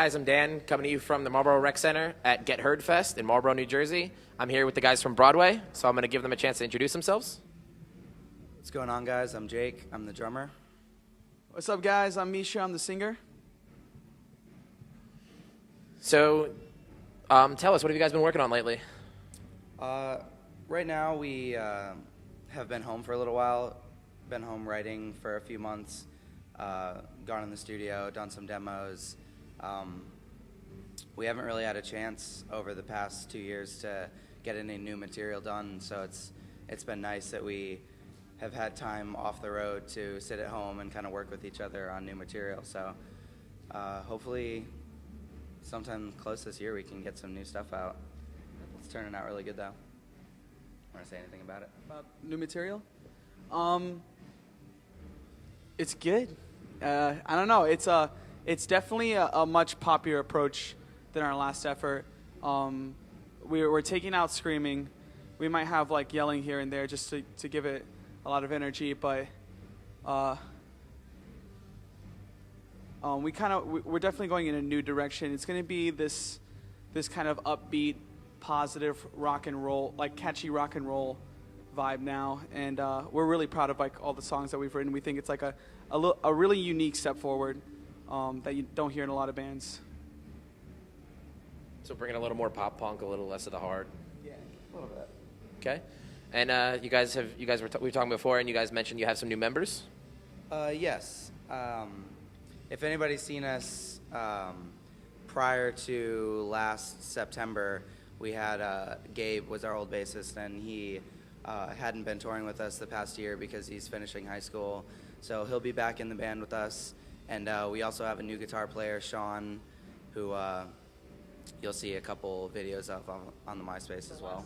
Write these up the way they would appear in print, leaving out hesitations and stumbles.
guys, I'm Dan, coming to you from the Marlboro Rec Center at Get Heard Fest in Marlboro, New Jersey. I'm here with the guys from Broadway, so I'm going to give them a chance to introduce themselves. What's going on, guys? I'm Jake. I'm the drummer. What's up, guys? I'm Misha. I'm the singer. So, tell us, what have you guys been working on lately? Right now, we have been home for a little while. Been home writing for a few months. Gone in the studio, done some demos. We haven't really had a chance over the past 2 years to get any new material done, so it's been nice that we have had time off the road to sit at home and kind of work with each other on new material. So hopefully sometime close this year we can get some new stuff out. It's turning out really good, though. Want to say anything about it? About new material? It's good. I don't know. It's definitely a much poppier approach than our last effort. We're taking out screaming. We might have like yelling here and there just to give it a lot of energy, but we're definitely going in a new direction. It's going to be this kind of upbeat, positive rock and roll, like catchy rock and roll vibe now, and we're really proud of like all the songs that we've written. We think it's like a really unique step forward that you don't hear in a lot of bands. So bringing a little more pop punk, a little less of the hard. Yeah, a little bit. Okay. And we were talking before, and you guys mentioned you have some new members? Yes. If anybody's seen us prior to last September, we had Gabe was our old bassist, and he hadn't been touring with us the past year because he's finishing high school. So he'll be back in the band with us. And we also have a new guitar player, Sean, who you'll see a couple videos of on the MySpace as well.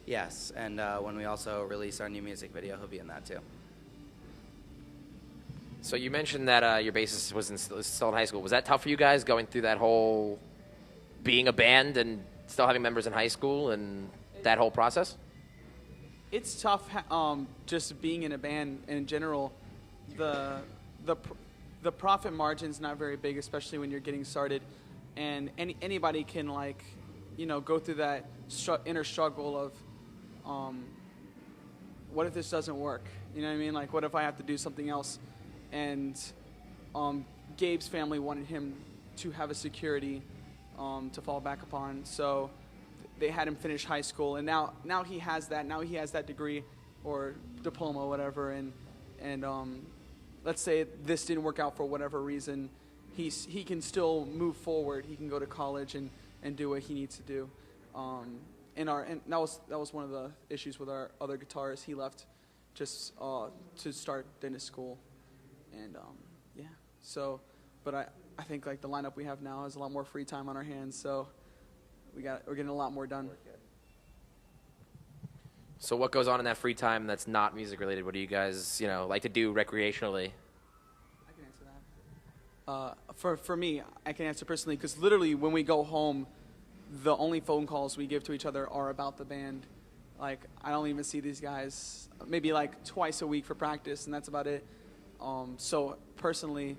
Yes, and when we also release our new music video, he'll be in that too. So you mentioned that your bassist was still in high school. Was that tough for you guys, going through that whole being a band and still having members in high school and that whole process? It's tough just being in a band in general. The profit margin's not very big, especially when you're getting started, and anybody can go through that inner struggle of what if this doesn't work? You know what I mean? Like, what if I have to do something else? And Gabe's family wanted him to have a security to fall back upon, so they had him finish high school, and now he has that. Now he has that degree or diploma or whatever, and let's say this didn't work out for whatever reason, he can still move forward. He can go to college and do what he needs to do. And that was one of the issues with our other guitarist. He left just to start dentist school, and yeah. So, but I think like the lineup we have now has a lot more free time on our hands. So we're getting a lot more done. So what goes on in that free time that's not music related? What do you guys, like to do recreationally? I can answer that. For me, I can answer personally, because literally when we go home, the only phone calls we give to each other are about the band. Like, I don't even see these guys maybe like twice a week for practice, and that's about it. So personally,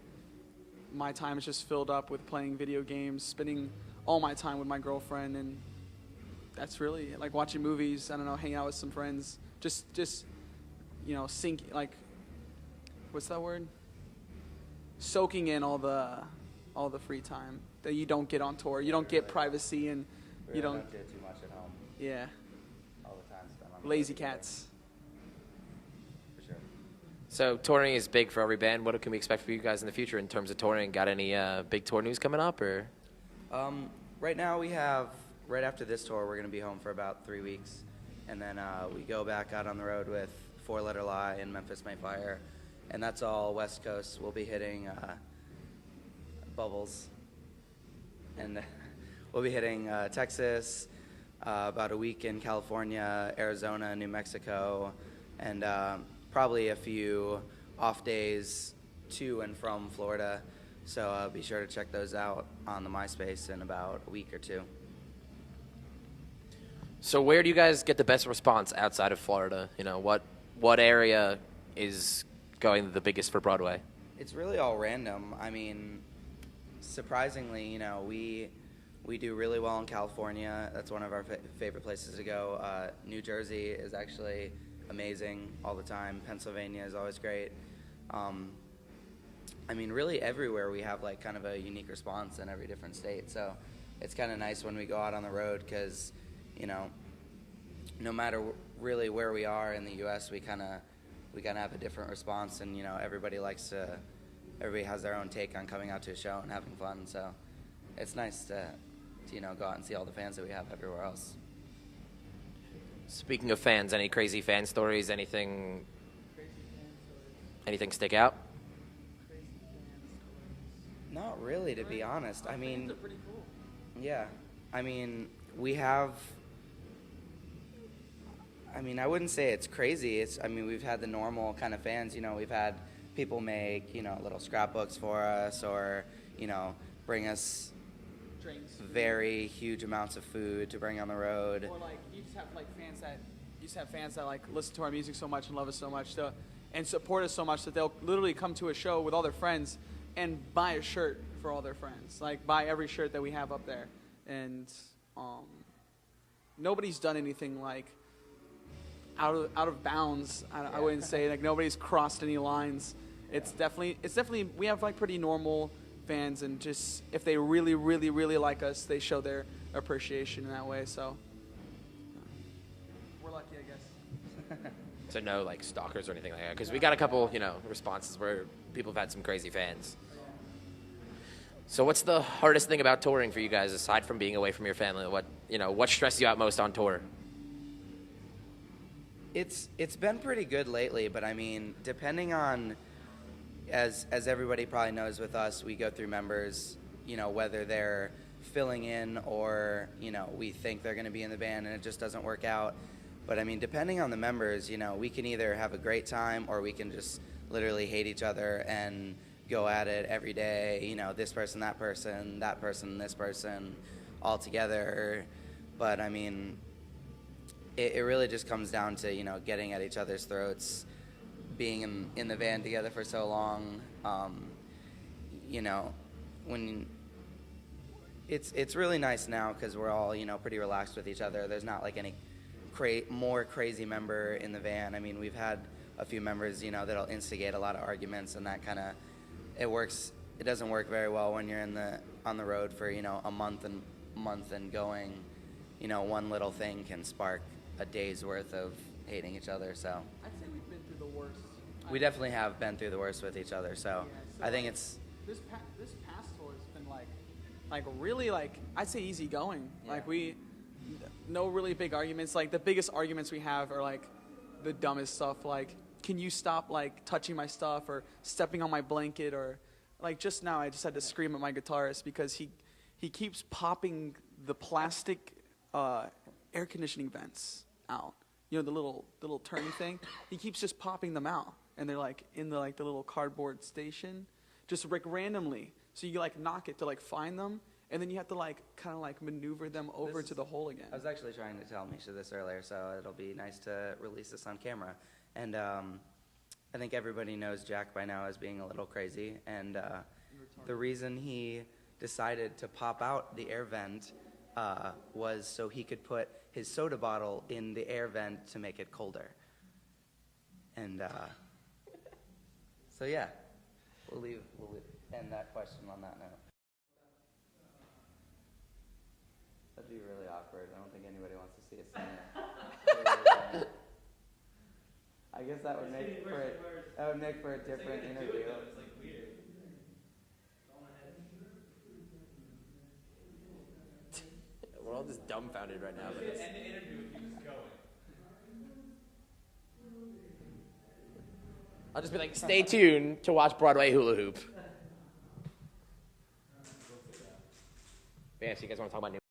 my time is just filled up with playing video games, spending all my time with my girlfriend, and that's really like watching movies. I don't know, hanging out with some friends, just what's that word? Soaking in all the free time that you don't get on tour. You don't get privacy, and you don't get too much at home. Yeah. All the time spent on Lazy cats. For sure. So touring is big for every band. What can we expect for you guys in the future in terms of touring? Got any big tour news coming up, or? Right now we have, right after this tour, we're going to be home for about 3 weeks. And then we go back out on the road with Four Letter Lie and Memphis Mayfire. And that's all West Coast. We'll be hitting Bubbles. And we'll be hitting Texas, about a week in California, Arizona, New Mexico, and probably a few off days to and from Florida. So be sure to check those out on the MySpace in about a week or two. So where do you guys get the best response outside of Florida? What area is going the biggest for Broadway? It's really all random. I mean, surprisingly, we do really well in California. That's one of our favorite places to go. New Jersey is actually amazing all the time. Pennsylvania is always great. Really everywhere we have like kind of a unique response in every different state. So it's kind of nice when we go out on the road because, no matter really where we are in the U.S., we kind of have a different response, and everybody has their own take on coming out to a show and having fun. So it's nice to go out and see all the fans that we have everywhere else. Speaking of fans, any crazy fan stories? Anything stick out? Not really, to be honest. Fans are pretty cool. Yeah. We have. I wouldn't say it's crazy. We've had the normal kind of fans. We've had people make, little scrapbooks for us, or, bring us Drinks. very huge amounts of food to bring on the road. Or like you just have fans that like listen to our music so much and love us so much and support us so much that they'll literally come to a show with all their friends and buy a shirt for all their friends. Like buy every shirt that we have up there. And nobody's done anything like out of bounds. I wouldn't say like nobody's crossed any lines. It's definitely we have like pretty normal fans, and just if they really, really, really like us, they show their appreciation in that way. So we're lucky, I guess. So no like stalkers or anything like that, because we got a couple responses where people have had some crazy fans. So what's the hardest thing about touring for you guys aside from being away from your family? What stresses you out most on tour? It's been pretty good lately, but depending on, as everybody probably knows with us, we go through members, whether they're filling in or, we think they're going to be in the band and it just doesn't work out. But depending on the members, we can either have a great time or we can just literally hate each other and go at it every day, this person, that person, this person, all together. But it really just comes down to, getting at each other's throats, being in the van together for so long. When it's really nice now because we're all, pretty relaxed with each other. There's not like any more crazy member in the van. We've had a few members, that'll instigate a lot of arguments, and that kind of, it doesn't work very well when you're on the road for, a month and going, one little thing can spark a day's worth of hating each other. So I'd say we've been through the worst. We definitely have been through the worst with each other. So I think it's this past tour has been like really like I'd say easy going. Yeah. Like no really big arguments. Like the biggest arguments we have are like the dumbest stuff. Like, can you stop like touching my stuff or stepping on my blanket, or like just now I just had to scream at my guitarist because he keeps popping the plastic air conditioning vents out. The little turny thing. He keeps just popping them out, and they're like in the little cardboard station, just like randomly. So you like knock it to like find them, and then you have to like kind of like maneuver them over to the hole again. I was actually trying to tell Misha this earlier, so it'll be nice to release this on camera. And I think everybody knows Jack by now as being a little crazy, and the reason he decided to pop out the air vent was so he could put his soda bottle in the air vent to make it colder. And so yeah, we'll end that question on that note. That'd be really awkward. I don't think anybody wants to see us sing it. I guess that would make for a different interview. We're all just dumbfounded right now. But End the interview with you just going. I'll just be like, stay tuned to watch Broadway Hula Hoop. Yeah, so you guys want to talk about new